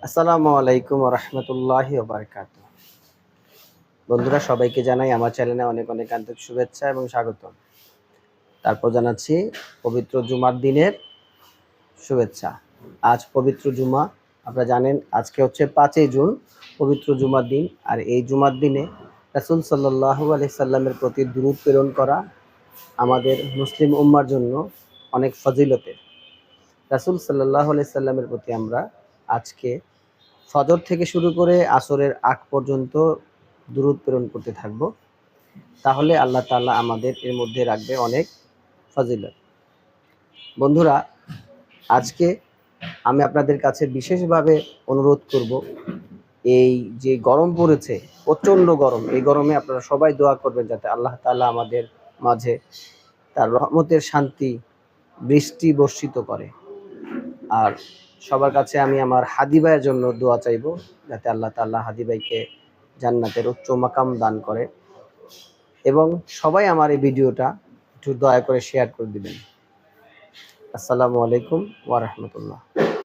আসসালামু আলাইকুম ওয়া রাহমাতুল্লাহি ওয়া বারাকাতুহু। বন্ধুরা, সবাইকে জানাই আমার চ্যানেলে অনেক অনেক আন্তরিক শুভেচ্ছা এবং স্বাগতম। তারপর জানাচ্ছি পবিত্র জুমার দিনের শুভেচ্ছা। আজ পবিত্র জুমা, আপনারা জানেন আজকে হচ্ছে 5ই জুন পবিত্র জুমার দিন। আর এই জুমার দিনে রাসূল সাল্লাল্লাহু আলাইহি সাল্লামের প্রতি দুরূদ প্রেরণ করা আমাদের মুসলিম উম্মার জন্য অনেক ফজিলতের। রাসূল সাল্লাল্লাহু আলাইহি সাল্লামের প্রতি আমরা আজকে ফজর থেকে শুরু করে আসরের আগ পর্যন্ত দুরূদ প্রেরণ করতে থাকব। তাহলে আল্লাহ তাআলা আমাদের এর মধ্যে রাখবে অনেক ফজিলত। বন্ধুরা, আজকে আমি আপনাদের কাছে বিশেষভাবে অনুরোধ করব, এই যে গরম পড়েছে, প্রচণ্ড গরম, এই গরমে আপনারা সবাই দোয়া করবেন যাতে আল্লাহ তাআলা আমাদের মাঝে তার রহমতের শান্তি বৃষ্টি বর্ষিত করে। আর সবার কাছে আমি আমার হাদি ভাইয়ের জন্য দোয়া চাইবো, যাতে আল্লাহ তাআলা হাদি ভাইকে জান্নাতের উচ্চ মাকাম দান করে। এবং সবাই আমার এই ভিডিওটা একটু দয়া করে শেয়ার করে দিবেন। আসসালামু আলাইকুম ওয়া রাহমাতুল্লাহ।